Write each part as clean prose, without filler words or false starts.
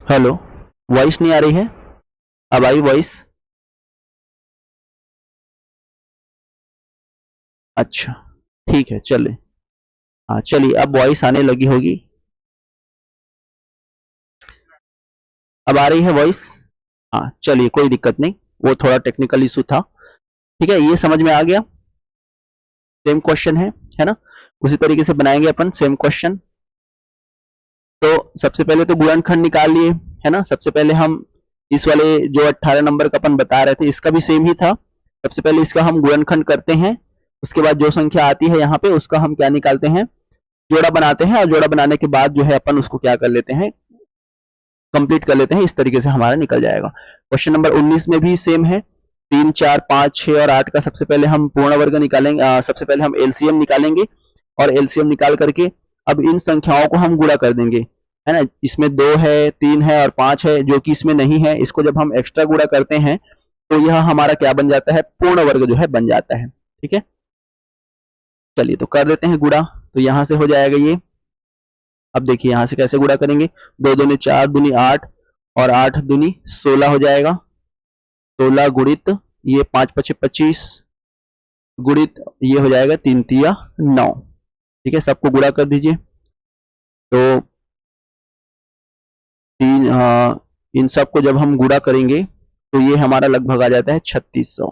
Hello, voice नहीं आ रही है? अब आई वॉइस? अच्छा, ठीक है, चले। हाँ, चलिए, अब वॉइस आने लगी होगी। अब आ रही है वॉइस? हाँ, चलिए, कोई दिक्कत नहीं। वो थोड़ा टेक्निकल इशू था। ठीक है, ये समझ में आ गया। सेम क्वेश्चन है ना? उसी तरीके से बनाएंगे अपन सेम क्वेश्चन। तो सबसे पहले तो गुणनखंड निकाल लिए, है ना? सबसे पहले हम इस वाले जो 18 नंबर का अपन बता रहे थे, इसका भी सेम ही था। सबसे पहले इसका हम गुणनखंड करते हैं। उसके बाद जो संख्या आती है यहाँ पे, उसका हम क्या निकालते हैं? जोड़ा बनाते हैं। और जोड़ा बनाने के बाद जो है अपन उसको क्या कर लेते हैं? कंप्लीट कर लेते हैं। इस तरीके से हमारा निकल जाएगा। क्वेश्चन नंबर 19 में भी सेम है। 3, 4, 5, 6 और 8 का सबसे पहले हम पूर्ण वर्ग निकालेंगे। सबसे पहले हम एलसीएम निकालेंगे। और एलसीएम निकाल करके अब इन संख्याओं को हम गुणा कर देंगे, है ना? इसमें 2 है, 3 है और 5 है, जो कि इसमें नहीं है। इसको जब हम एक्स्ट्रा गुणा करते हैं तो यह हमारा क्या बन जाता है? पूर्ण वर्ग जो है बन जाता है। ठीक है, चलिए तो कर देते हैं गुणा। तो यहां से हो जाएगा ये। अब देखिए यहां से कैसे गुणा करेंगे? 2 दूनी 4, दूनी 8 और 8 दूनी 16 हो जाएगा। 16 गुणित ये 5 पचे 25 गुणित ये हो जाएगा 3 तिया 9। ठीक है, सबको गुणा कर दीजिए। तो इन सबको जब हम गुणा करेंगे तो ये हमारा लगभग आ जाता है 3600।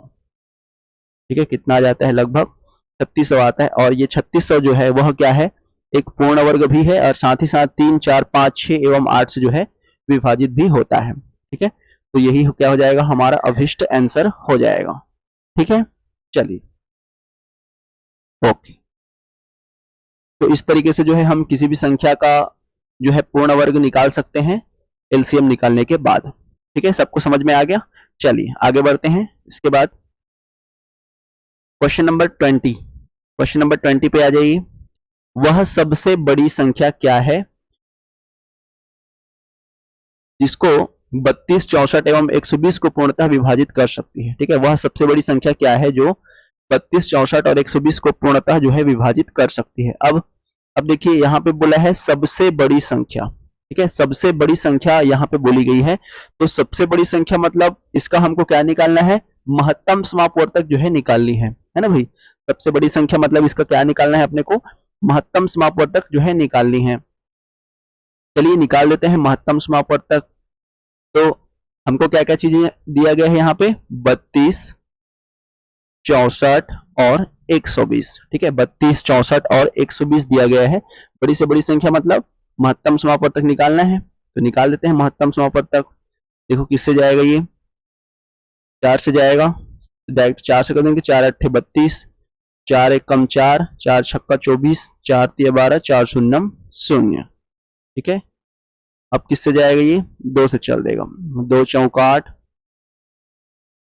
ठीक है, कितना आ जाता है? लगभग 3600 आता है। और ये 3600 जो है वह क्या है? एक पूर्ण वर्ग भी है और साथ ही साथ 3, 4, 5, 6 एवं 8 से जो है विभाजित भी होता है। ठीक है, तो यही क्या हो जाएगा? हमारा अभिष्ट आंसर हो जाएगा। ठीक है, चलिए, ओके। तो इस तरीके से जो है हम किसी भी संख्या का जो है पूर्ण वर्ग निकाल सकते हैं एलसीएम निकालने के बाद। ठीक है, सबको समझ में आ गया? चलिए आगे बढ़ते हैं। इसके बाद क्वेश्चन नंबर 20। क्वेश्चन नंबर 20 पे आ जाइए। वह सबसे बड़ी संख्या क्या है जिसको 32, 64 एवं 120 को पूर्णतः विभाजित कर सकती है? ठीक है, वह सबसे बड़ी संख्या क्या है जो 32, 64 और 120 को पूर्णतः जो है विभाजित कर सकती है? अब देखिए यहाँ पे बोला है सबसे बड़ी संख्या। ठीक है, सबसे बड़ी संख्या यहाँ पे बोली गई है। तो सबसे बड़ी संख्या मतलब इसका हमको क्या निकालना है? महत्तम समापवर्तक जो है निकालनी है ना भाई? सबसे बड़ी संख्या मतलब इसका क्या निकालना है अपने को? महत्तम समापवर्तक जो है निकालनी है। चलिए निकाल देते हैं महत्तम समापवर्तक। तो हमको क्या क्या चीजें दिया गया है यहाँ पे? 32, 64 और 120। ठीक है, 32, 64 और 120 दिया गया है। बड़ी से बड़ी संख्या मतलब महत्तम समापवर्तक निकालना है। तो निकाल देते हैं महत्तम समापवर्तक। देखो किससे जाएगा ये? 4 से जाएगा। डायरेक्ट 4 से कर देंगे। 4 अट्ठे 32, 4 एक कम 4, 4 छक्का 24, 4 तिया 12, 4 शून्यम 0। ठीक है, अब किससे जाएगा ये? 2 से चल देगा। 2 चौका 8,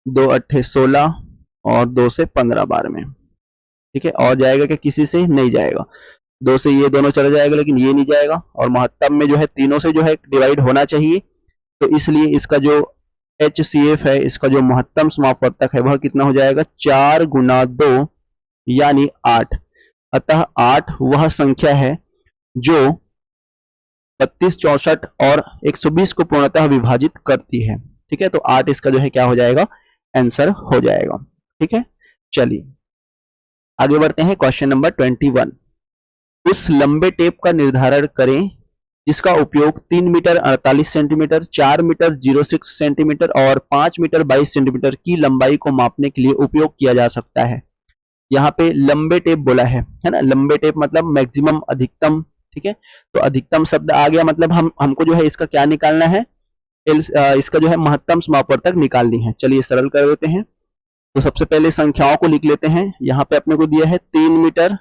2 अट्ठे 16 और 2 से 15 बार में। ठीक है, और जाएगा क्या? किसी से नहीं जाएगा। 2 से ये दोनों चला जाएगा लेकिन ये नहीं जाएगा। और महत्तम में जो है तीनों से जो है डिवाइड होना चाहिए। तो इसलिए इसका जो HCF है, इसका जो महत्तम समापवर्तक है वह कितना हो जाएगा? 4 गुना 2 यानी 8। अतः 8 वह संख्या है जो 32, 64 और 120 को पूर्णतः विभाजित करती है। ठीक है, तो 8 इसका जो है क्या हो जाएगा? आंसर हो जाएगा। ठीक है, चलिए आगे बढ़ते हैं। Question number 21। उस लंबे टेप का निर्धारण करें जिसका उपयोग 3 मीटर 48 सेंटीमीटर, 4 मीटर 06 सेंटीमीटर और 5 मीटर 22 सेंटीमीटर की लंबाई को मापने के लिए उपयोग किया जा सकता है। यहाँ पे लंबे टेप बोला है ना? लंबे टेप मतलब मैक्सिमम, अधिकतम। ठीक है, तो अधिकतम शब्द आ गया मतलब हमको जो है इसका क्या निकालना है? इसका जो है महत्तम समापवर्तक निकालनी है। चलिए सरल कर देते हैं। तो सबसे पहले संख्याओं को लिख लेते हैं। यहाँ पे अपने को दिया है 3 मीटर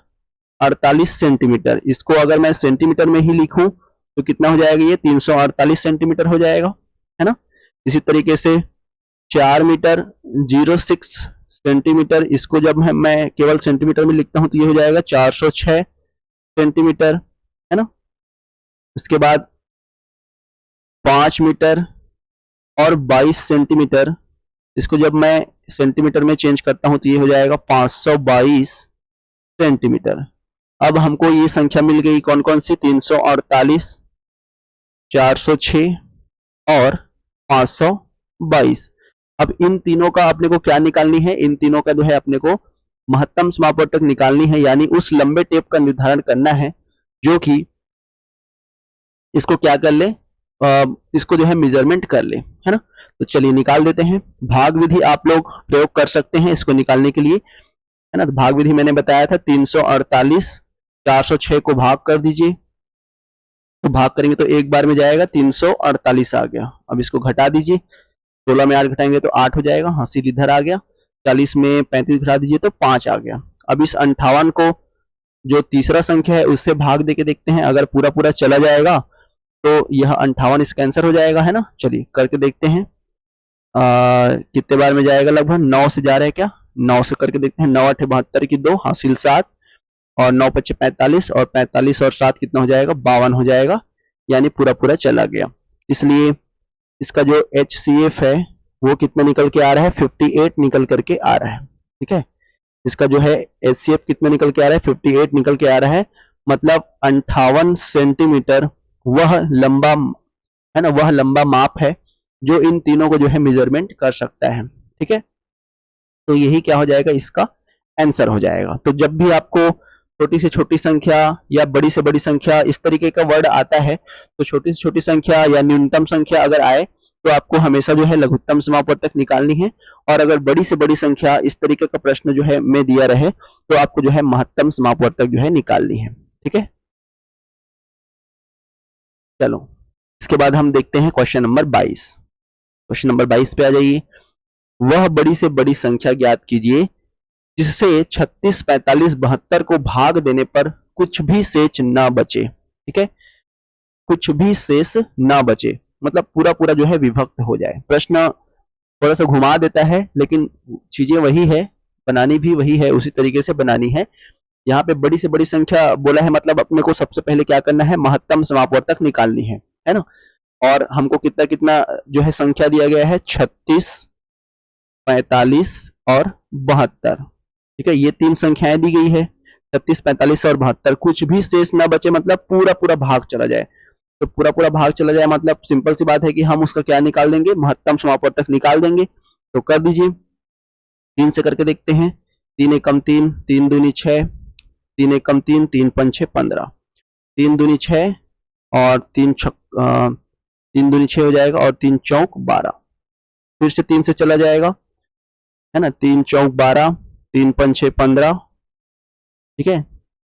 48 सेंटीमीटर। इसको अगर मैं सेंटीमीटर में ही लिखूं तो कितना हो जाएगा? ये 348 सेंटीमीटर हो जाएगा, है ना? इसी तरीके से 4 मीटर 06 सेंटीमीटर, इसको जब मैं केवल सेंटीमीटर में लिखता हूं तो ये हो जाएगा 406 सेंटीमीटर, है ना? इसके बाद 5 मीटर और 22 सेंटीमीटर, इसको जब मैं सेंटीमीटर में चेंज करता हूं तो ये हो जाएगा 522 सेंटीमीटर। अब हमको ये संख्या मिल गई कौन कौन सी? 348, 406 और 522। अब इन तीनों का अपने को क्या निकालनी है, इन तीनों का जो है अपने को महत्तम समापवर्तक निकालनी है, यानी उस लंबे टेप का निर्धारण करना है जो कि इसको क्या कर ले, इसको जो है मेजरमेंट कर ले, है ना। तो चलिए निकाल देते हैं। भाग विधि आप लोग प्रयोग कर सकते हैं इसको निकालने के लिए, है ना। तो भाग विधि मैंने बताया था 348, 406 को भाग कर दीजिए, तो भाग करेंगे तो एक बार में जाएगा 348 आ गया। अब इसको घटा दीजिए, 16 में 8 घटाएंगे तो 8 हो जाएगा, हाँ सीधे इधर आ गया। 40 में 35 घटा दीजिए तो 5 आ गया। अब इस 58 को जो तीसरा संख्या है उससे भाग देके देखते हैं, अगर पूरा पूरा चला जाएगा तो यह 58 इसका आंसर हो जाएगा, है ना। चलिए करके देखते हैं कितने बार में जाएगा, लगभग 9 से जा रहे हैं क्या, 9 से करके देखते हैं। 9 8 72 की 2 हासिल 7 और 9 5 45 और 45 और 7 कितना हो जाएगा, 52 हो जाएगा, यानी पूरा पूरा चला गया। इसलिए इसका जो HCF है वो कितना निकल के आ रहा है, 58 निकल करके आ रहा है, ठीक है। इसका जो है HCF कितना निकल के आ रहा है, 58 निकल के आ रहा है, मतलब 58 सेंटीमीटर वह लंबा, है ना, वह लंबा माप है जो इन तीनों को जो है मेजरमेंट कर सकता है, ठीक है। तो यही क्या हो जाएगा, इसका आंसर हो जाएगा। तो जब भी आपको छोटी से छोटी संख्या या बड़ी से बड़ी संख्या इस तरीके का वर्ड आता है, तो छोटी से छोटी संख्या या न्यूनतम संख्या अगर आए तो आपको हमेशा जो है लघुत्तम समापवर्तक निकालनी है, और अगर बड़ी से बड़ी संख्या इस तरीके का प्रश्न जो है में दिया रहे तो आपको जो है महत्तम समापवर्तक जो है निकालनी है, ठीक है। चलो इसके बाद हम देखते हैं क्वेश्चन नंबर 22। क्वेश्चन नंबर 22 पे आ जाइए। वह बड़ी से बड़ी संख्या ज्ञात कीजिए जिससे 36, 45, 72 को भाग देने पर कुछ भी शेष ना बचे, ठीक है। कुछ भी शेष ना बचे मतलब पूरा पूरा जो है विभक्त हो जाए। प्रश्न थोड़ा सा घुमा देता है लेकिन चीजें वही है, बनानी भी वही है, उसी तरीके से बनानी है। यहाँ पे बड़ी से बड़ी संख्या बोला है, मतलब अपने को सबसे पहले क्या करना है, महत्तम समापवर्तक निकालनी है ना। और हमको कितना कितना जो है संख्या दिया गया है, 36, 45 और 72, ठीक है। ये तीन संख्याएं दी गई है, 36, 45 और 72। कुछ भी शेष ना बचे मतलब पूरा पूरा भाग चला जाए। तो पूरा पूरा भाग चला जाए मतलब सिंपल सी बात है कि हम उसका क्या निकाल देंगे, महत्तम समापवर्तक निकाल देंगे। तो कर दीजिए, 3 से करके देखते हैं। 3 एकम 3, 3 दूनी 6, 3 एकम 3, 3 पंचे 15, 3 दूनी 6 और 3 दूनी 6 हो जाएगा और 3 चौक 12। फिर से 3 से चला जाएगा, है ना, 3 चौक 12, 3 पंचे 15, ठीक है,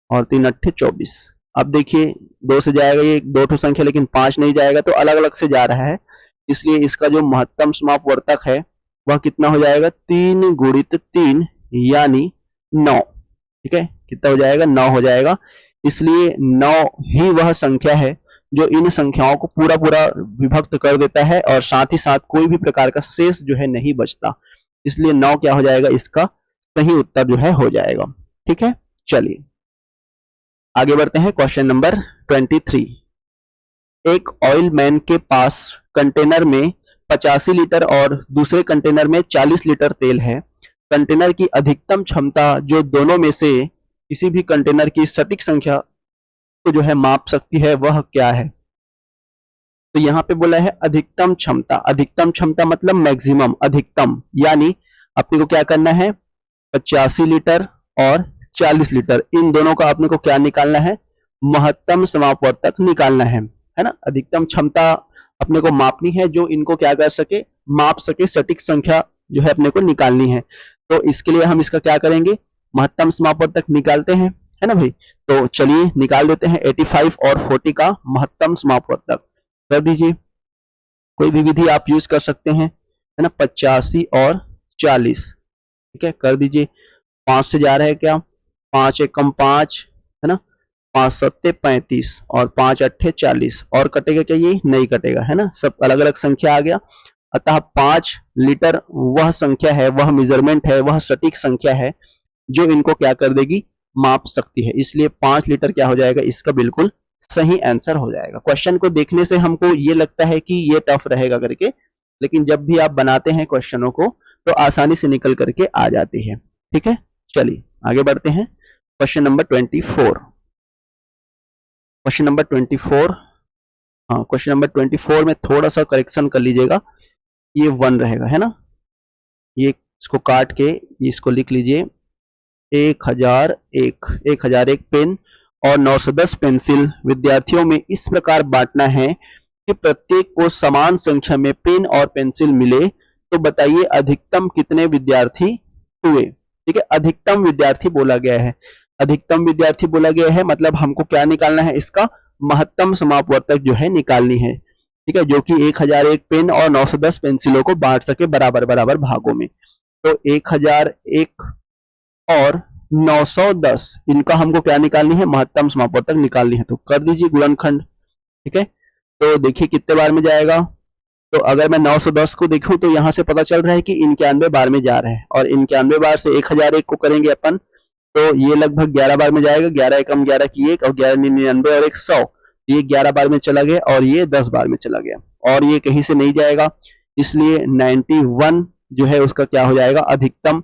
और 3 अट्ठे 24। अब देखिए 2 से जाएगा, ये 2 ठो संख्या लेकिन 5 नहीं जाएगा, तो अलग अलग से जा रहा है, इसलिए इसका जो महत्तम समापवर्तक है वह कितना हो जाएगा, 3 गुणित 3 यानी 9, ठीक है। कितना हो जाएगा, 9 हो जाएगा। इसलिए 9 ही वह संख्या है जो इन संख्याओं को पूरा पूरा विभक्त कर देता है और साथ ही साथ कोई भी प्रकार का शेष जो है नहीं बचता। इसलिए 9 क्या हो जाएगा, इसका सही उत्तर जो है हो जाएगा, ठीक है। चलिए आगे बढ़ते हैं। Question number 23। एक ऑयल मैन के पास कंटेनर में 85 लीटर और दूसरे कंटेनर में 40 लीटर तेल है। कंटेनर की अधिकतम क्षमता जो दोनों में से किसी भी कंटेनर की सटीक संख्या को जो है माप सकती है वह क्या है। तो यहाँ पे बोला है अधिकतम क्षमता। अधिकतम क्षमता मतलब मैक्सिमम, अधिकतम, यानी अपने को क्या करना है, 85 लीटर और 40 लीटर, इन दोनों का अपने को क्या निकालना है, महत्तम समापवर्तक निकालना है ना। अधिकतम क्षमता अपने को मापनी है जो इनको क्या कर सके, माप सके, सटीक संख्या जो है अपने को निकालनी है। तो इसके लिए हम इसका क्या करेंगे, महत्तम समापवर्तक निकालते हैं, है ना भाई। तो चलिए निकाल देते हैं 85 और 40 का महत्तम समापवर्तक। कर दीजिए, कोई भी विधि आप यूज कर सकते हैं, है ना। 85 और 40, ठीक है, कर दीजिए। 5 से जा रहा है क्या, 5 एकम 5, है ना, 5 सत्ते 35 और 5 अट्ठे 40, और कटेगा क्या, ये नहीं कटेगा, है ना, सब अलग अलग संख्या आ गया। अतः 5 लीटर वह संख्या है, वह मेजरमेंट है, वह सटीक संख्या है जो इनको क्या कर देगी, माप सकती है। इसलिए 5 लीटर क्या हो जाएगा, इसका बिल्कुल सही आंसर हो जाएगा। क्वेश्चन को देखने से हमको ये लगता है कि ये टफ रहेगा करके, लेकिन जब भी आप बनाते हैं क्वेश्चनों को तो आसानी से निकल करके आ जाती है, ठीक है। चलिए आगे बढ़ते हैं। Question number 24। क्वेश्चन नंबर 24 हाँ, क्वेश्चन नंबर 24 में थोड़ा सा करेक्शन कर लीजिएगा, ये 1 रहेगा, है ना। ये इसको काट के इसको लिख लीजिए 1001 पेन और 910 पेंसिल विद्यार्थियों में इस प्रकार बांटना है कि प्रत्येक को समान संख्या में पेन और पेंसिल मिले, तो बताइए अधिकतम कितने विद्यार्थी हुए। ठीक है, अधिकतम विद्यार्थी बोला गया है, अधिकतम विद्यार्थी बोला गया है, मतलब हमको क्या निकालना है, इसका महत्तम समापवर्तक जो है निकालनी है। ठीक है, जो कि 1001 पेन और 910 पेंसिलों को बांट सके बराबर बराबर भागों में। तो 1001 और 910 इनका हमको क्या निकालनी है, महत्तम समापवर्तक निकालनी है। तो कर दीजिए गुणनखंड। ठीक है, तो देखिए कितने बार में जाएगा। तो अगर मैं 910 को देखूं तो यहां से पता चल रहा है कि 91 बार में जा रहा है, और 91 बार से 1001 को करेंगे अपन तो ये लगभग 11 बार में जाएगा। 11 एकम 11 की 1 और 11 99 और 100, ये 11 बार में चला गया और ये 10 बार में चला गया, और ये कहीं से नहीं जाएगा, इसलिए 91 जो है उसका क्या हो जाएगा, अधिकतम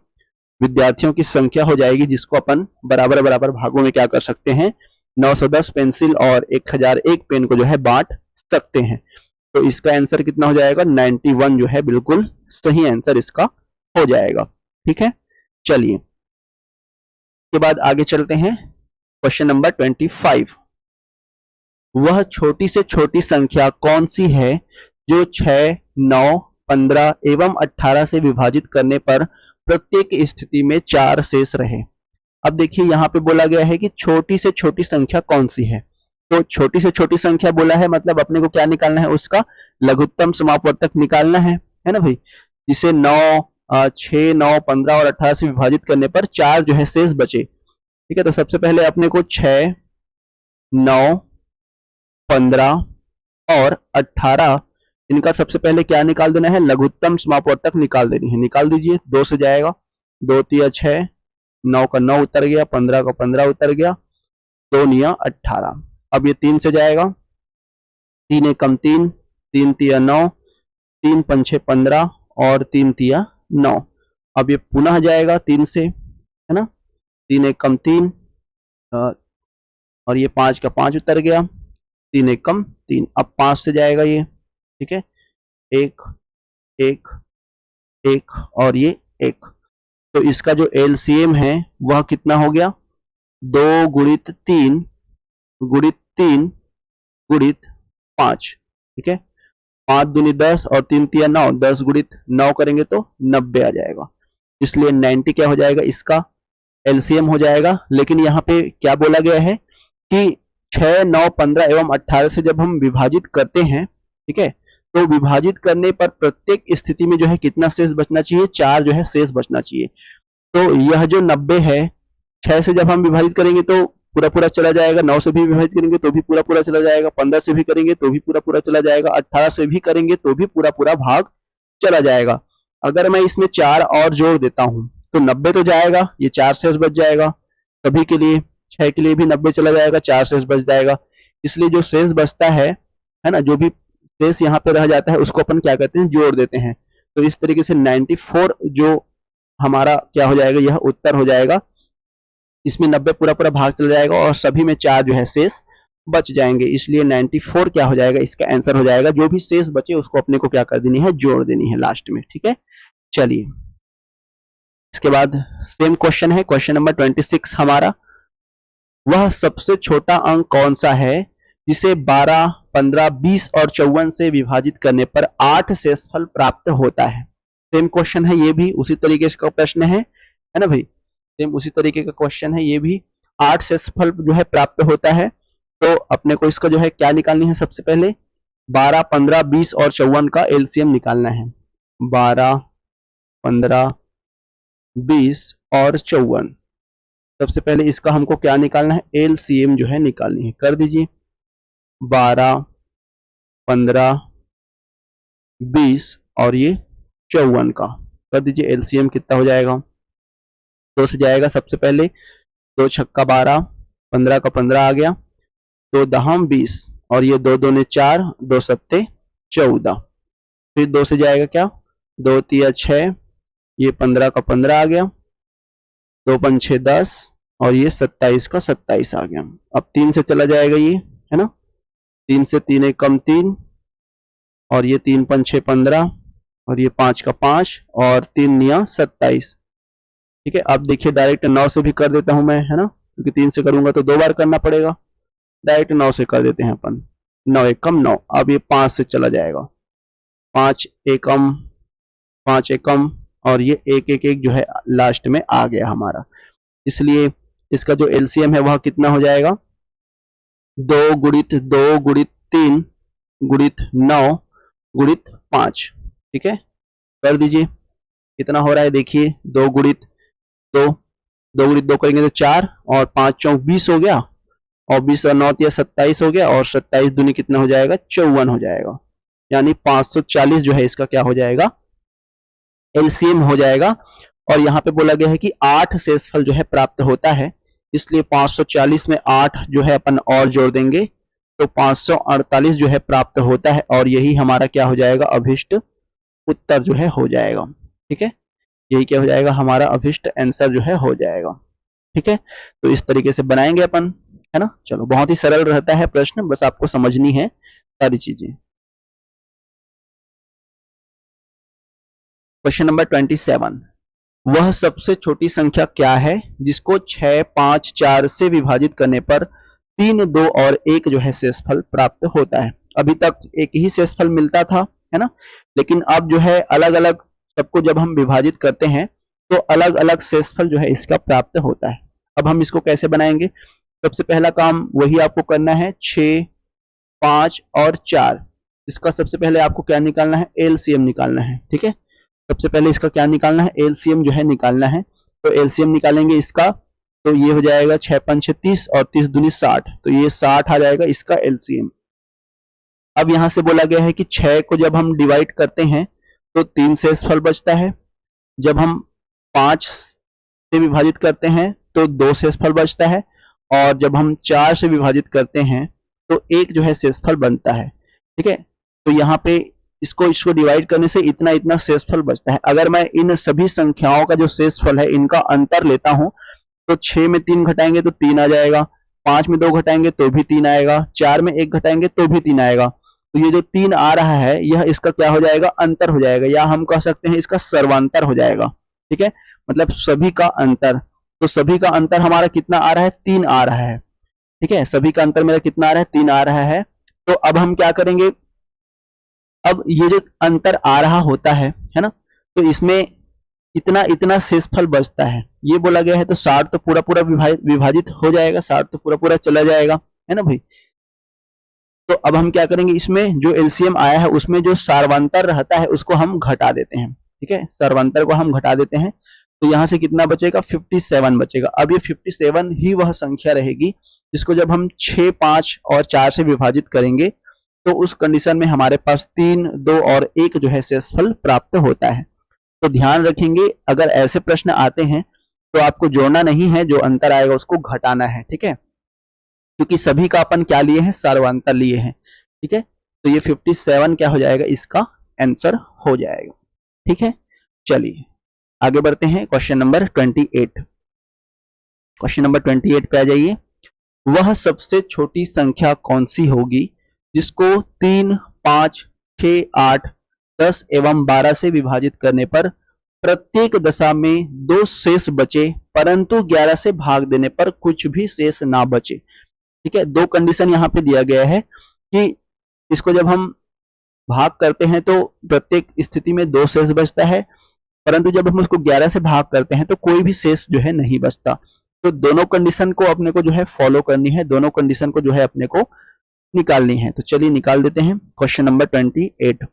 विद्यार्थियों की संख्या हो जाएगी, जिसको अपन बराबर बराबर भागों में क्या कर सकते हैं, 910 पेंसिल और 1001 पेन को जो है बांट सकते हैं। तो इसका आंसर कितना हो जाएगा, 91 जो है बिल्कुल सही आंसर इसका हो जाएगा। ठीक है, चलिए के बाद आगे चलते हैं। क्वेश्चन नंबर 25, वह छोटी से छोटी संख्या कौन सी है जो 6, 9, 15 एवं 18 से विभाजित करने पर प्रत्येक स्थिति में 4 शेष रहे। अब देखिए यहाँ पे बोला गया है कि छोटी से छोटी संख्या कौन सी है। तो छोटी से छोटी संख्या बोला है, मतलब अपने को क्या निकालना है, उसका लघुत्तम समापवर्तक निकालना है ना भाई, जिसे 9, 6, 9, 15 और 18 से विभाजित करने पर 4 जो है शेष बचे। ठीक है, तो सबसे पहले अपने को 6, 9, 15 और 18 इनका सबसे पहले क्या निकाल देना है, लघुत्तम समापवर्तक निकाल देनी है। निकाल दीजिए, 2 से जाएगा, 2 तिया 6, 9 का 9 उतर गया, 15 का 15 उतर गया, 2 निया 18। अब ये 3 से जाएगा, 3 एकम 3, 3 तिया 9, 3 पंछे 15 और 3 तिया 9। अब ये पुनः जाएगा 3 से, है ना, 3 एकम 3 और ये 5 का 5 उतर गया, 3 एकम 3। अब 5 से जाएगा ये। ठीक है, 1 1 1 और ये 1। तो इसका जो एलसीएम है वह कितना हो गया, 2 गुणित 3 गुणित 3 गुणित 5। ठीक है, 5 दूनी 10 और 3 तिया 9, 10 गुणित 9 करेंगे तो 90 आ जाएगा, इसलिए 90 क्या हो जाएगा, इसका एलसीएम हो जाएगा। लेकिन यहाँ पे क्या बोला गया है कि 6, 9, 15 एवं 18 से जब हम विभाजित करते हैं, ठीक है, तो विभाजित करने पर प्रत्येक स्थिति में जो है कितना शेष बचना चाहिए, 4 जो है शेष बचना चाहिए। तो यह जो 90 है, 6 से जब हम विभाजित करेंगे तो पूरा पूरा चला जाएगा, 9 से भी विभाजित करेंगे तो भी पूरा पूरा चला जाएगा, 15 से भी करेंगे तो भी पूरा पूरा चला जाएगा, 18 से भी करेंगे तो भी पूरा पूरा भाग चला जाएगा। अगर मैं इसमें 4 और जोड़ देता हूं तो 90 तो जाएगा, ये 4 शेष बच जाएगा सभी के लिए, 6 के लिए भी 90 चला जाएगा, 4 शेष बच जाएगा। इसलिए जो शेष बचता है ना, जो भी शेष यहाँ पे रह जाता है उसको अपन क्या करते हैं, जोड़ देते हैं। तो इस तरीके से 94 जो हमारा क्या हो जाएगा, यह उत्तर हो जाएगा। इसमें 90 पूरा पूरा भाग चला जाएगा और सभी में 4 जो है शेष बच जाएंगे, इसलिए 94 क्या हो जाएगा, इसका आंसर हो जाएगा। जो भी शेष बचे उसको अपने को क्या कर देनी है, जोड़ देनी है लास्ट में। ठीक है, चलिए इसके बाद सेम क्वेश्चन है, क्वेश्चन नंबर 26 हमारा, वह सबसे छोटा अंक कौन सा है जिसे 12, 15, 20 और 54 से विभाजित करने पर 8 शेषफल प्राप्त होता है। सेम क्वेश्चन है, ये भी उसी तरीके का प्रश्न है ना भाई, सेम उसी तरीके का क्वेश्चन है ये भी। 8 शेषफल जो है प्राप्त होता है, तो अपने को इसका जो है क्या निकालनी है, सबसे पहले 12, 15, 20 और 54 का एलसीएम निकालना है। 12, 15, 20 और 54, सबसे पहले इसका हमको क्या निकालना है, एलसीएम जो है निकालनी है। कर दीजिए, 12, 15, 20 और ये 54 का कर दीजिए, एलसीएम कितना हो जाएगा, 2 से जाएगा, सबसे पहले 2 छक्का 12, 15 का 15 आ गया, 2 दहम 20 और ये 2 दूने 4, 2 सत्ते 14। फिर 2 से जाएगा क्या, 2 तिया 6, ये 15 का 15 आ गया, 2 पंछे 10 और ये 27 का 27 आ गया। अब 3 से चला जाएगा ये, है ना, 3 से 3 एक कम 3, और ये 3 5 6 15, और ये 5 का 5, और 3 9 27। ठीक है, अब देखिए डायरेक्ट 9 से भी कर देता हूं मैं, है ना, क्योंकि 3 से करूंगा तो 2 बार करना पड़ेगा। डायरेक्ट 9 से कर देते हैं अपन। 9 एकम 9। अब ये 5 से चला जाएगा, 5 एकम 5 एकम, और ये 1 1 1 जो है लास्ट में आ गया हमारा। इसलिए इसका जो एलसीएम है वह कितना हो जाएगा, 2 गुणित 2 गुणित 3 गुणित 9 गुणित 5। ठीक है, कर दीजिए। कितना हो रहा है देखिए, 2 गुणित 2, 2 गुणित 2 करेंगे तो 4, और 5 चौक 20 हो गया, और 20 और 9 या 27 हो गया, और 27 दूनी कितना हो जाएगा, 54 हो जाएगा। यानी 540 जो है इसका क्या हो जाएगा, एलसीएम हो जाएगा। और यहाँ पे बोला गया है कि 8 शेषफल जो है प्राप्त होता है, इसलिए 540 में 8 जो है अपन और जोड़ देंगे तो 548 जो है प्राप्त होता है, और यही हमारा क्या हो जाएगा, अभिष्ट उत्तर जो है हो जाएगा। ठीक है, यही क्या हो जाएगा, हमारा अभिष्ट आंसर जो है हो जाएगा। ठीक है, तो इस तरीके से बनाएंगे अपन, है ना। चलो, बहुत ही सरल रहता है प्रश्न, बस आपको समझनी है सारी चीजें। क्वेश्चन नंबर 27, वह सबसे छोटी संख्या क्या है जिसको 6 5 4 से विभाजित करने पर 3 2 और 1 जो है शेषफल प्राप्त होता है। अभी तक एक ही शेषफल मिलता था, है ना, लेकिन अब जो है अलग अलग सबको जब हम विभाजित करते हैं तो अलग अलग शेषफल जो है इसका प्राप्त होता है। अब हम इसको कैसे बनाएंगे, सबसे पहला काम वही आपको करना है, 6 5 और 4, इसका सबसे पहले आपको क्या निकालना है, एलसीएम निकालना है। ठीक है, सबसे पहले इसका क्या निकालना है, एलसीएम जो है निकालना है। तो एलसीएम निकालेंगे इसका, तो ये हो जाएगा 6 5 6 30, और 30 दूनी 60, तो ये 60 आ जाएगा इसका एलसीएम। अब यहां से बोला गया है कि 6 को जब हम डिवाइड करते हैं तो 3 शेषफल बचता है, जब हम 5 से विभाजित करते हैं तो 2 शेषफल बचता है, और जब हम 4 से विभाजित करते हैं तो 1 जो है शेषफल बनता है। ठीक है, तो यहाँ पे इसको डिवाइड करने से इतना इतना शेषफल बचता है। अगर मैं इन सभी संख्याओं का जो शेषफल है इनका अंतर लेता हूं तो 6 में 3 घटाएंगे तो 3 आ जाएगा, 5 में 2 घटाएंगे तो भी 3 आएगा, 4 में 1 घटाएंगे तो भी 3 आएगा। तो ये जो 3 आ रहा है यह इसका क्या हो जाएगा, अंतर हो जाएगा, या हम कह सकते हैं इसका सर्वांतर हो जाएगा। ठीक है, मतलब सभी का अंतर। तो सभी का अंतर हमारा कितना आ रहा है, 3 आ रहा है। ठीक है, सभी का अंतर मेरा कितना आ रहा है, 3 आ रहा है। तो अब हम क्या करेंगे, अब ये जो अंतर आ रहा होता है ना, तो इसमें इतना इतना शेषफल बचता है, ये बोला गया है। तो 60 तो पूरा पूरा विभाजित हो जाएगा, 60 तो पूरा पूरा चला जाएगा, है ना भाई। तो अब हम क्या करेंगे, इसमें जो एलसीएम आया है उसमें जो सार्वंतर रहता है उसको हम घटा देते हैं। ठीक है, सार्वंतर को हम घटा देते हैं, तो यहां से कितना बचेगा, 57 बचेगा। अब ये 57 ही वह संख्या रहेगी जिसको जब हम 6 5 और 4 से विभाजित करेंगे तो उस कंडीशन में हमारे पास 3 2 और 1 जो है शेषफल प्राप्त होता है। तो ध्यान रखेंगे, अगर ऐसे प्रश्न आते हैं तो आपको जोड़ना नहीं है, जो अंतर आएगा उसको घटाना है। ठीक है, क्योंकि सभी का अपन क्या लिए हैं, सार्वंतर लिए हैं। ठीक है, तो ये 57 क्या हो जाएगा, इसका आंसर हो जाएगा। ठीक है, चलिए आगे बढ़ते हैं। क्वेश्चन नंबर 28, क्वेश्चन नंबर 28 पे आ जाइए। वह सबसे छोटी संख्या कौन सी होगी जिसको 3 5 6 8 10 एवं 12 से विभाजित करने पर प्रत्येक दशा में 2 शेष बचे, परंतु 11 से भाग देने पर कुछ भी शेष ना बचे। ठीक है, दो कंडीशन यहाँ पे दिया गया है कि इसको जब हम भाग करते हैं तो प्रत्येक स्थिति में 2 शेष बचता है, परंतु जब हम उसको 11 से भाग करते हैं तो कोई भी शेष जो है नहीं बचता। तो दोनों कंडीशन को अपने को जो है फॉलो करनी है, दोनों कंडीशन को जो है अपने को निकालनी है। तो चलिए निकाल देते हैं। क्वेश्चन नंबर 28,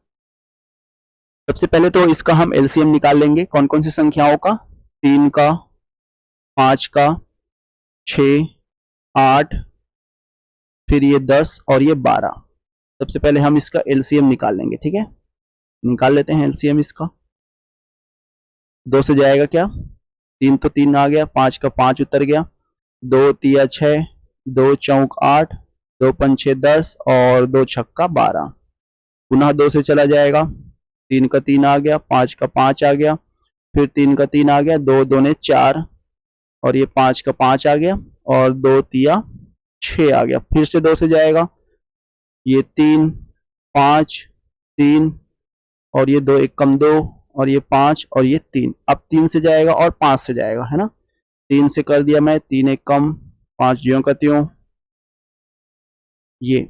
सबसे पहले तो इसका हम एलसीएम निकाल लेंगे। कौन कौन सी संख्याओं का, 3 का, 5 का, 6 8, फिर ये 10 और ये 12। सबसे पहले हम इसका एलसीएम निकाल लेंगे। ठीक है, निकाल लेते हैं एलसीएम इसका। 2 से जाएगा क्या, 3 तो 3 आ गया, 5 का 5 उतर गया, 2 तिया 6, 2 चौक 8, 2 पंचे 10 और 2 छक्का 12। पुनः 2 से चला जाएगा, 3 का 3 आ गया, 5 का 5 आ गया, फिर 3 का 3 आ गया, 2 दूने 4 और ये 5 का 5 आ गया, और 2 तिया 6 आ गया। फिर से 2 से जाएगा, ये 3, 5, 3 और ये 2 एक कम 2 और ये 5 और ये 3। अब 3 से जाएगा और 5 से जाएगा, है ना। 3 से कर दिया मैं, 3 एक कम, 5 ज्यों का त्यों, ये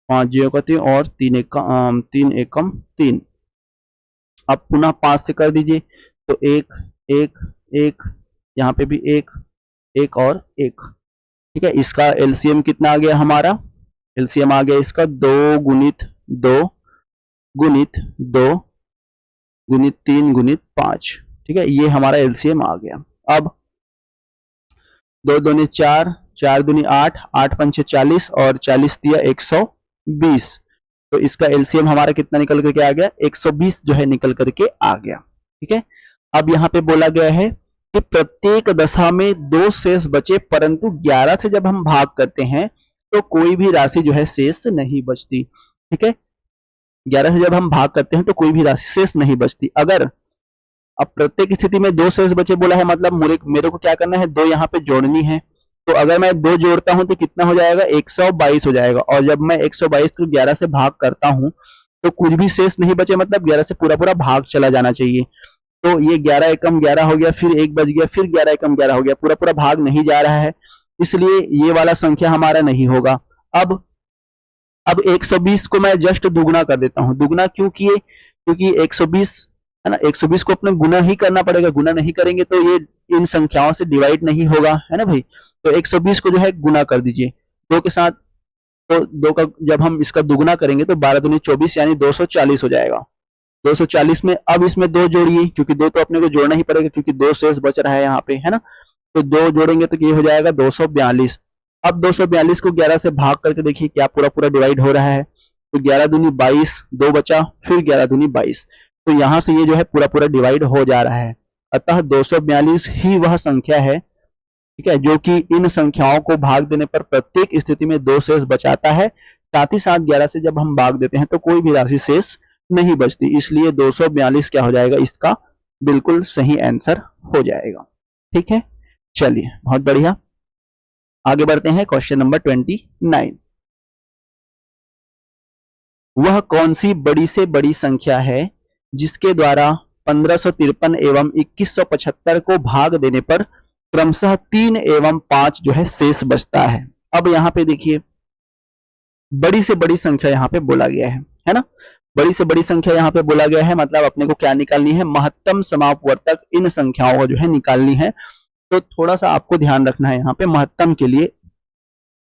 5 ज्यों का त्यों और 3 एक कम 3। अब पुनः 5 से कर दीजिए, तो 1 1 1, यहाँ पे भी 1 1 और 1। ठीक है, इसका एलसीएम कितना आ गया हमारा, एलसीएम आ गया इसका 2 गुणित 2 गुणित 2 गुणित 3 गुणित 5। ठीक है, ये हमारा एलसीएम आ गया। अब 2 दूनी 4, 4 दूनी 8, 8 पंचे 40 और 40 दिया 120। तो इसका एलसीएम हमारा कितना निकल करके आ गया, 120 जो है निकल करके आ गया। ठीक है, अब यहाँ पे बोला गया है कि प्रत्येक दशा में 2 शेष बचे, परंतु 11 से जब हम भाग करते हैं तो कोई भी राशि जो है शेष नहीं बचती। ठीक है, 11 से जब हम भाग करते हैं तो कोई भी राशि शेष नहीं बचती। अगर अब प्रत्येक स्थिति में 2 शेष बचे बोला है, मतलब मेरे को क्या करना है, 2 यहाँ पे जोड़नी है। तो अगर मैं 2 जोड़ता हूं तो कितना हो जाएगा, 122 हो जाएगा। और जब मैं 122 को 11 से भाग करता हूं तो कुछ भी शेष नहीं बचे, मतलब 11 से पूरा पूरा भाग चला जाना चाहिए। तो ये 11 एकम 11 हो गया, फिर 1 बच गया, फिर 11 एकम 11 हो गया, पूरा पूरा भाग नहीं जा रहा है, इसलिए ये वाला संख्या हमारा नहीं होगा। अब 120 को मैं जस्ट दुगना कर देता हूं। दुगना क्यों किए, क्योंकि 120 है ना, 120 को अपने गुना ही करना पड़ेगा, गुना नहीं करेंगे तो ये इन संख्याओं से डिवाइड नहीं होगा, है ना भाई। तो 120 को जो है गुना कर दीजिए 2 के साथ, तो 2 का जब हम इसका दुगना करेंगे तो 12 दूनी 24 यानी 240 हो जाएगा। 240 में अब इसमें 2 जोड़िए, क्योंकि 2 तो अपने को जोड़ना ही पड़ेगा, क्योंकि 2 शेष बच रहा है यहाँ पे, है ना। तो 2 जोड़ेंगे तो ये हो जाएगा 242। अब 242 को 11 से भाग करके देखिए क्या पूरा पूरा डिवाइड हो रहा है। तो 11 दूनी 22, 2 बचा, फिर 11 दूनी 22। तो यहां से ये जो है पूरा पूरा डिवाइड हो जा रहा है। अतः 242 ही वह संख्या है, ठीक है, जो कि इन संख्याओं को भाग देने पर प्रत्येक स्थिति में 2 शेष बचाता है। साथ ही साथ 11 से जब हम भाग देते हैं तो कोई भी राशि शेष नहीं बचती, इसलिए 242 क्या हो जाएगा, इसका बिल्कुल सही आंसर हो जाएगा। ठीक है, चलिए बहुत बढ़िया, आगे बढ़ते हैं। क्वेश्चन नंबर 29, वह कौन सी बड़ी से बड़ी संख्या है जिसके द्वारा 1553 एवं 2175 को भाग देने पर क्रमशः 3 एवं 5 जो है शेष बचता है। अब यहाँ पे देखिए बड़ी से बड़ी संख्या यहाँ पे बोला गया है ना। बड़ी से बड़ी संख्या यहाँ पे बोला गया है, मतलब अपने को क्या निकालनी है, महत्तम समापवर्तक इन संख्याओं को जो है निकालनी है। तो थोड़ा सा आपको ध्यान रखना है यहाँ पे महत्तम के लिए।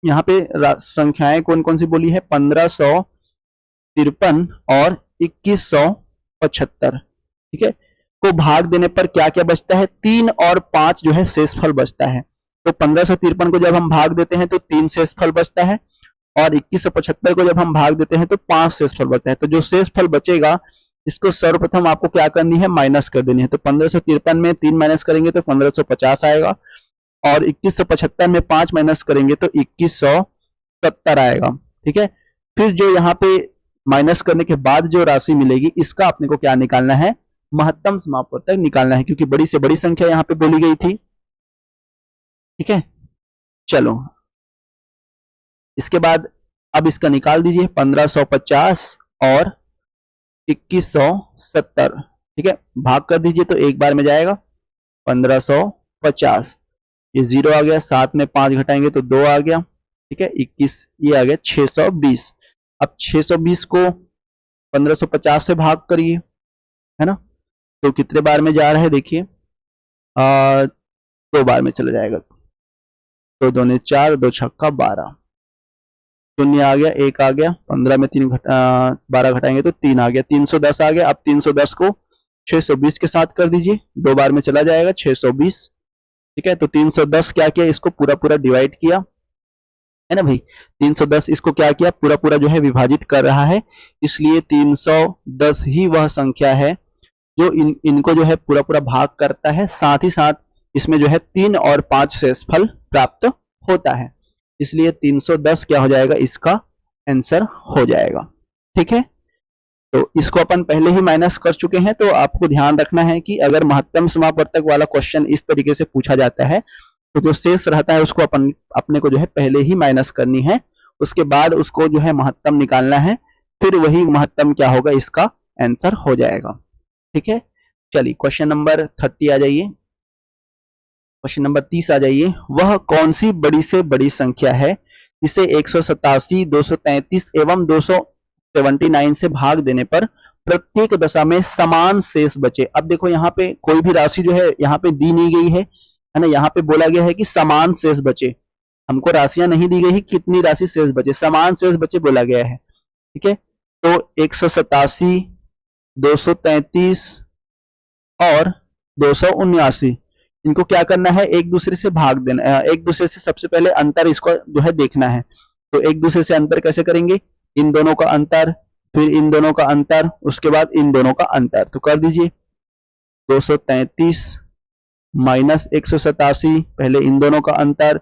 यहाँ पे संख्याएं कौन कौन सी बोली है, 1553 और 2175, ठीक है, को भाग देने पर क्या क्या बचता है, 3 और 5 जो है शेषफल बचता है। तो 1553 को जब हम भाग देते हैं तो 3 शेषफल बचता है, और 2175 को जब हम भाग देते हैं तो 5 शेषफल बचता है। तो जो शेषफल बचेगा इसको सर्वप्रथम आपको क्या करनी है, माइनस कर देनी है। तो 1553 में 3 माइनस करेंगे तो 1550 आएगा, और 2175 में 5 माइनस करेंगे तो 2170 आएगा। ठीक है, फिर जो यहाँ पे माइनस करने के बाद जो राशि मिलेगी इसका अपने को क्या निकालना है, महत्तम समापवर्तक निकालना है, क्योंकि बड़ी से बड़ी संख्या यहाँ पे बोली गई थी। ठीक है, चलो इसके बाद अब इसका निकाल दीजिए, 1550 और 2170। ठीक है, भाग कर दीजिए तो एक बार में जाएगा 1550, ये 0 आ गया, 7 में 5 घटाएंगे तो 2 आ गया। ठीक है, 21 ये आ गया 620। अब 620 को 1550 से भाग करिए, है ना, तो कितने बार में जा रहा है देखिए, 2 बार में चला जाएगा। तो 2 ने 4, 2 छक्का 12, 0 आ गया, 1 आ गया, 15 में 12 घटाएंगे तो 3 आ गया, 310 आ गया। अब 310 को 620 के साथ कर दीजिए, 2 बार में चला जाएगा 620। ठीक है, तो 310 क्या किया, इसको पूरा पूरा डिवाइड किया, है ना भाई। 310 इसको क्या किया, पूरा पूरा जो है विभाजित कर रहा है, इसलिए 310 ही वह संख्या है जो इनको जो है पूरा पूरा भाग करता है। साथ ही साथ इसमें जो है 3 और 5 शेषफल प्राप्त होता है, इसलिए 310 क्या हो जाएगा, इसका आंसर हो जाएगा। ठीक है, तो इसको अपन पहले ही माइनस कर चुके हैं, तो आपको ध्यान रखना है कि अगर महत्तम समापवर्तक वाला क्वेश्चन इस तरीके से पूछा जाता है तो जो शेष रहता है उसको अपने को जो है पहले ही माइनस करनी है, उसके बाद उसको जो है महत्तम निकालना है, फिर वही महत्तम क्या होगा, इसका आंसर हो जाएगा। ठीक है, चलिए क्वेश्चन नंबर 30 आ जाइए, क्वेश्चन नंबर 30 आ जाइए। वह कौन सी बड़ी से बड़ी संख्या है जिसे 187, 233 एवं 279 से भाग देने पर प्रत्येक दशा में समान शेष बचे। अब देखो यहाँ पे कोई भी राशि जो है यहाँ पे दी नहीं गई है ना, यहाँ पे बोला गया है कि समान शेष बचे। हमको राशियां नहीं दी गई है कितनी राशि शेष बचे, समान शेष बचे बोला गया है। ठीक है, तो 187, 233 और 279 इनको क्या करना है, एक दूसरे से भाग देना, एक दूसरे से सबसे पहले अंतर इसको जो है देखना है। तो एक दूसरे से अंतर कैसे करेंगे, इन दोनों का अंतर, फिर इन दोनों का अंतर, उसके बाद इन दोनों का अंतर। तो कर दीजिए 233 माइनस 187, पहले इन दोनों का अंतर,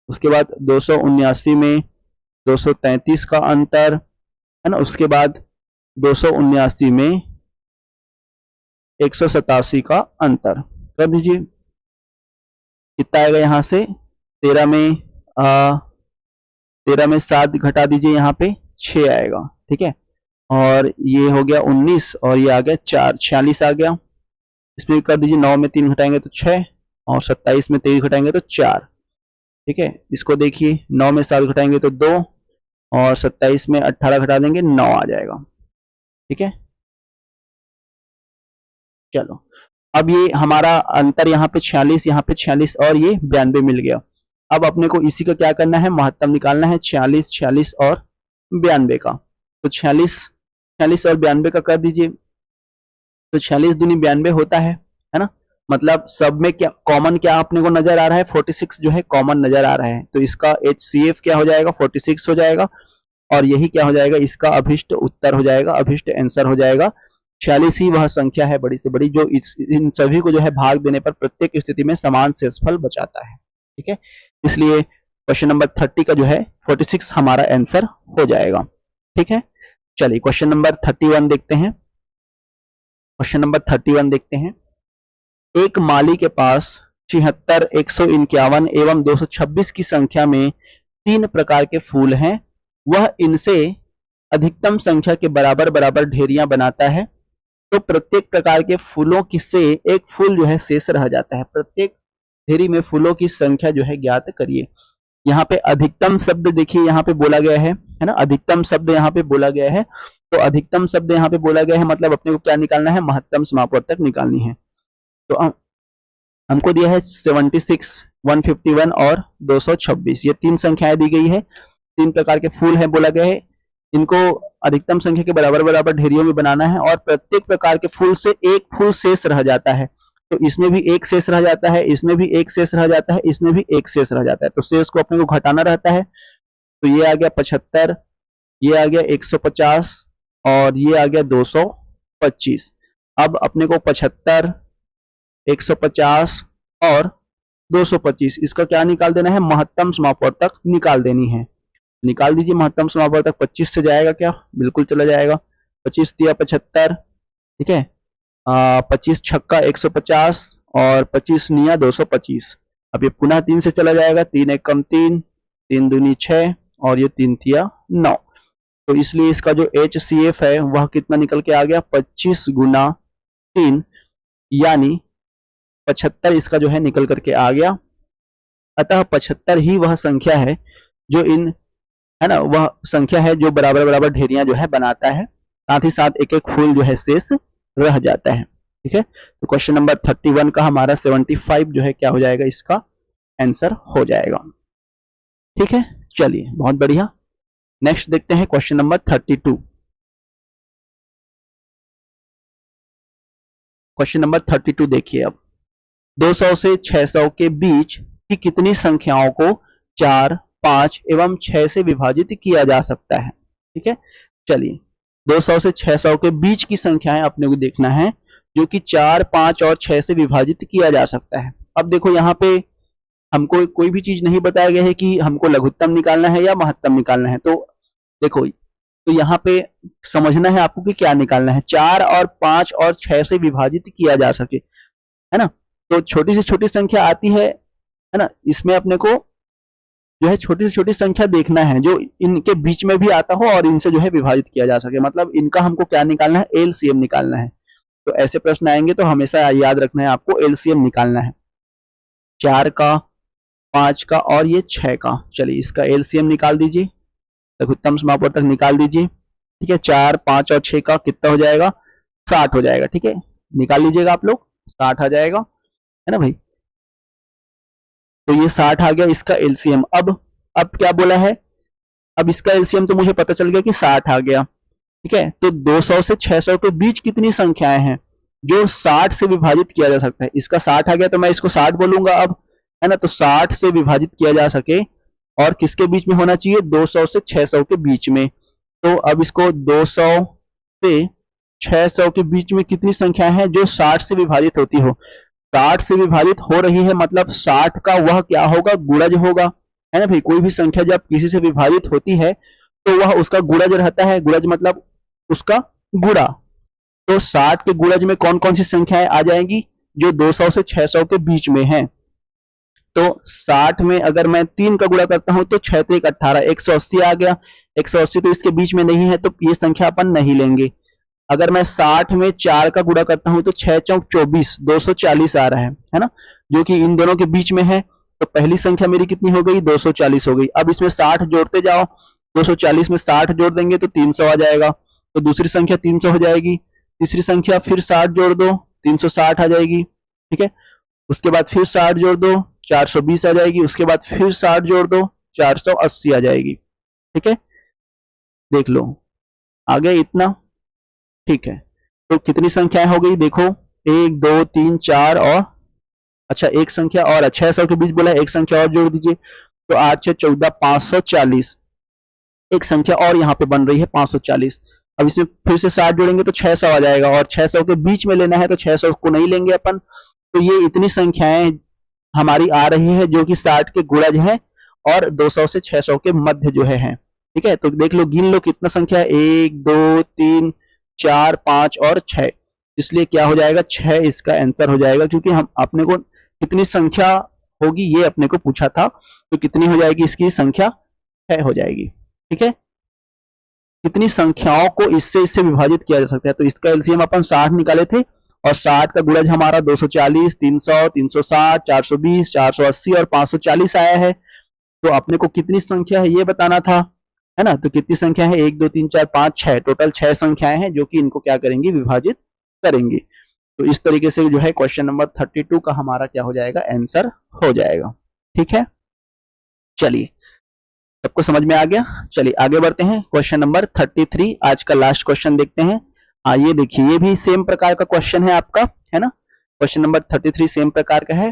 उसके बाद 279 में 233 का अंतर है ना, उसके बाद 279 में 187 का अंतर कर दीजिए। कितना आएगा यहाँ से, 13 में 7 घटा दीजिए, यहाँ पे 6 आएगा। ठीक है, और ये हो गया 19 और ये आ गया 4, 46 आ गया। इसमें कर दीजिए 9 में 3 घटाएंगे तो 6 और 27 में 23 घटाएंगे तो 4। ठीक है, इसको देखिए 9 में 7 घटाएंगे तो 2 और 27 में 18 घटा देंगे 9 आ जाएगा। ठीक है, चलो अब ये हमारा अंतर यहाँ पे 46, यहाँ पे 46 और ये 92 मिल गया। अब अपने को इसी का क्या करना है, महत्तम निकालना है, 46, 46 और 92 का। तो 46 और 92 का कर दीजिए। तो 46 दूनी 92 होता है ना, मतलब सब में क्या कॉमन क्या अपने को नजर आ रहा है, 46 जो है कॉमन नजर आ रहा है। तो इसका HCF क्या हो जाएगा, 46 हो जाएगा, और यही क्या हो जाएगा, इसका अभिष्ट उत्तर हो जाएगा, अभिष्ट आंसर हो जाएगा। 46 ही वह संख्या है बड़ी से बड़ी जो इन सभी को जो है भाग देने पर प्रत्येक स्थिति में समान शेषफल बचाता है। ठीक है, इसलिए क्वेश्चन नंबर 30 का जो है 46 हमारा आंसर हो जाएगा। ठीक है, चलिए क्वेश्चन नंबर 31 देखते हैं। क्वेश्चन नंबर 31 देखते हैं। एक माली के पास 76, 151 एवं 226 की संख्या में 3 प्रकार के फूल हैं। वह इनसे अधिकतम संख्या के बराबर बराबर ढेरियां बनाता है, तो प्रत्येक प्रकार के फूलों की से एक फूल जो है शेष रह जाता है। प्रत्येक ढेरी में फूलों की संख्या जो है ज्ञात करिए। यहाँ पे अधिकतम शब्द देखिए यहाँ पे बोला गया है ना, अधिकतम शब्द यहाँ पे बोला गया है। तो अधिकतम शब्द यहाँ पे बोला गया है मतलब अपने को क्या निकालना है, महत्तम समापवर्तक निकालनी है। तो हमको दिया है 76, 151 और 226, ये 3 संख्याएं दी गई है। 3 प्रकार के फूल है बोला गया है, इनको अधिकतम संख्या के बराबर बराबर ढेरियों में बनाना है और प्रत्येक प्रकार के फूल से एक फूल शेष रह जाता है। तो इसमें भी एक शेष रह जाता है, इसमें भी एक शेष रह जाता है, इसमें भी एक शेष रह जाता है। तो शेष को अपने को घटाना रहता है। तो ये आ गया 75, ये आ गया 150 और ये आ गया 225। अब अपने को 75, 150 और 225 इसका क्या निकाल देना है, महत्तम समापवर्तक निकाल देनी है। निकाल दीजिए महत्तम समापवर्तक। 25 से जाएगा क्या, बिल्कुल चला जाएगा। 25 दिया 75, ठीक है, 25 छक्का 150 और 25 निया 225। अब ये पुनः 3 से चला जाएगा, 3 एक कम 3, 3 दूनी 6 और ये 3 तिया 9। तो इसलिए इसका जो HCF है वह कितना निकल के आ गया, 25 गुना 3 यानी 75 इसका जो है निकल करके आ गया। अतः 75 ही वह संख्या है जो इन है ना, वह संख्या है जो बराबर बराबर ढेरियां जो है बनाता है, साथ ही साथ एक एक फूल जो है शेष रह जाता है। ठीक है, तो क्वेश्चन नंबर 31 का हमारा 75 जो है क्या हो जाएगा, इसका आंसर हो जाएगा। ठीक है, चलिए बहुत बढ़िया। नेक्स्ट देखते हैं क्वेश्चन नंबर 32। क्वेश्चन नंबर 32 देखिए। अब 200 से 600 के बीच की कितनी संख्याओं को 4, 5 एवं 6 से विभाजित किया जा सकता है। ठीक है, चलिए 200 से 600 के बीच की संख्याएं अपने को देखना है जो कि 4, 5 और 6 से विभाजित किया जा सकता है। अब देखो यहाँ पे हमको कोई भी चीज नहीं बताया गया है कि हमको लघुत्तम निकालना है या महत्तम निकालना है। तो देखो, तो यहाँ पे समझना है आपको कि क्या निकालना है, 4 और 5 और 6 से विभाजित किया जा सके, है ना। तो छोटी से छोटी संख्या आती है ना, इसमें अपने को जो है छोटी से छोटी संख्या देखना है जो इनके बीच में भी आता हो और इनसे जो है विभाजित किया जा सके, मतलब इनका हमको क्या निकालना है, एलसीएम निकालना है। तो ऐसे प्रश्न आएंगे तो हमेशा याद रखना है आपको एलसीएम निकालना है, 4 का, 5 का और ये 6 का। चलिए इसका एलसीएम निकाल दीजिए, लघुत्तम समापवर्तक निकाल दीजिए। ठीक है, 4, 5 और 6 का कितना हो जाएगा, 60 हो जाएगा। ठीक है, निकाल लीजिएगा आप लोग, 60 आ जाएगा, है ना भाई। तो ये 60 आ गया इसका एलसीएम। अब क्या बोला है, अब इसका एलसीएम तो मुझे पता चल गया कि 60 आ गया। ठीक है, तो 200 से 600 के बीच कितनी संख्याएं हैं जो 60 से विभाजित किया जा सकता है। इसका 60 आ गया तो मैं इसको 60 बोलूंगा अब, है ना। तो 60 से विभाजित किया जा सके और किसके बीच में होना चाहिए, 200 से 600 के बीच में। तो अब इसको 200 से 600 के बीच में कितनी संख्या है जो 60 से विभाजित होती हो। 60 से विभाजित हो रही है मतलब 60 का वह क्या होगा, गुणज होगा, है ना भाई। कोई भी संख्या जब किसी से विभाजित होती है तो वह उसका गुणज रहता है, गुणज मतलब उसका गुणा। तो 60 के गुणज में कौन कौन सी संख्याएं आ जाएंगी जो 200 से 600 के बीच में हैं। तो 60 में अगर मैं 3 का गुणा करता हूं तो 6 3 18, 180 आ गया। 180 तो इसके बीच में नहीं है तो ये संख्या अपन नहीं लेंगे। अगर मैं 60 में 4 का गुणा करता हूं तो 6 चौक 24, 240 आ रहा है ना, जो कि इन दोनों के बीच में है। तो पहली संख्या मेरी कितनी हो गई, 240 हो गई। अब इसमें 60 जोड़ते जाओ, 240 में 60 जोड़ देंगे तो 300 आ जाएगा। तो दूसरी संख्या 300 हो जाएगी। तीसरी संख्या फिर 60 जोड़ दो, 360 आ जाएगी। ठीक है, उसके बाद फिर 60 जोड़ दो, 420 आ जाएगी। उसके बाद फिर 60 जोड़ दो, 480 आ जाएगी। ठीक है, देख लो आ गया इतना। ठीक है, तो कितनी संख्याएं हो गई देखो, 1 2 3 4 और अच्छा एक संख्या और 600 के बीच बोला, एक संख्या और जोड़ दीजिए। तो 8 6 14, 540। एक संख्या और यहाँ पे बन रही है 540। अब इसमें फिर से 60 जोड़ेंगे तो 600 आ जाएगा और 600 के बीच में लेना है तो 600 को नहीं लेंगे अपन। तो ये इतनी संख्याएं हमारी आ रही है जो कि 60 के गुणज है और 200 से 600 के मध्य जो है। ठीक है, तो देख लो, गिन लो कितना संख्या है, 1 2 3 4 5 और 6। इसलिए क्या हो जाएगा, 6 इसका आंसर हो जाएगा, क्योंकि हम अपने को कितनी संख्या होगी ये अपने को पूछा था। तो कितनी हो जाएगी इसकी संख्या, 6 हो जाएगी। ठीक है, कितनी संख्याओं को इससे विभाजित किया जा सकता है। तो इसका एलसीएम अपन 60 निकाले थे और 60 का गुणज हमारा 240, 300, 360, 420, 480 और 540 आया है। तो अपने को कितनी संख्या है ये बताना था, है ना। तो कितनी संख्या है, 1 2 3 4 5 6, टोटल 6 संख्याएं हैं जो कि इनको क्या करेंगे, विभाजित करेंगे। तो इस तरीके से जो है क्वेश्चन नंबर 32 का हमारा क्या हो जाएगा, आंसर हो जाएगा। ठीक है, चलिए सबको समझ में आ गया। चलिए आगे बढ़ते हैं, क्वेश्चन नंबर 33 आज का लास्ट क्वेश्चन देखते हैं। ये देखिए, ये भी सेम प्रकार का क्वेश्चन है आपका, है ना। क्वेश्चन नंबर 33 सेम प्रकार का है।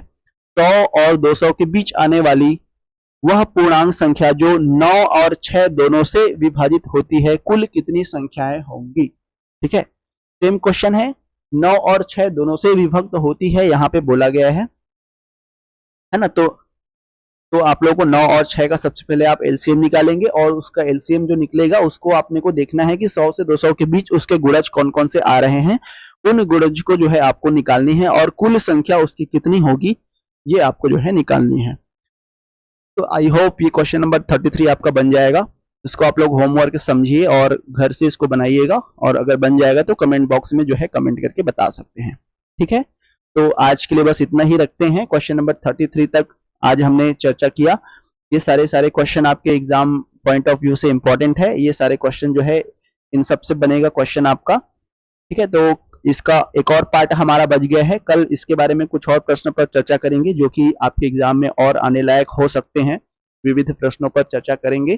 100 और 200 के बीच आने वाली वह पूर्णांक संख्या जो 9 और 6 दोनों से विभाजित होती है, कुल कितनी संख्याएं होंगी। ठीक है, सेम क्वेश्चन है, 9 और 6 दोनों से विभक्त होती है, यहाँ पे बोला गया है ना। तो आप लोगों को 9 और 6 का सबसे पहले आप एलसीएम निकालेंगे और उसका एलसीएम जो निकलेगा उसको आपने को देखना है कि 100 से 200 के बीच उसके गुणज कौन कौन से आ रहे हैं। उन गुणज को जो है आपको निकालनी है और कुल संख्या उसकी कितनी होगी ये आपको जो है निकालनी है। तो आई होप ये क्वेश्चन नंबर 33 आपका बन जाएगा। इसको आप लोग होमवर्क समझिए और घर से इसको बनाइएगा, और अगर बन जाएगा तो कमेंट बॉक्स में जो है कमेंट करके बता सकते हैं। ठीक है, तो आज के लिए बस इतना ही रखते हैं। क्वेश्चन नंबर 33 तक आज हमने चर्चा किया। ये सारे क्वेश्चन आपके एग्जाम पॉइंट ऑफ व्यू से इंपॉर्टेंट है। ये सारे क्वेश्चन जो है इन सबसे बनेगा क्वेश्चन आपका। ठीक है, तो इसका एक और पार्ट हमारा बच गया है। कल इसके बारे में कुछ और प्रश्न पर चर्चा करेंगे जो कि आपके एग्जाम में और आने लायक हो सकते हैं। विविध प्रश्नों पर चर्चा करेंगे।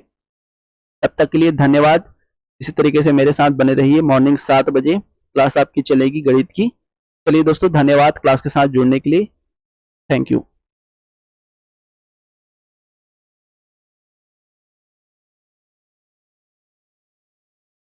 तब तक के लिए धन्यवाद। इसी तरीके से मेरे साथ बने रहिए। मॉर्निंग 7 बजे क्लास आपकी चलेगी गणित की। चलिए दोस्तों, धन्यवाद क्लास के साथ जुड़ने के लिए। Thank you.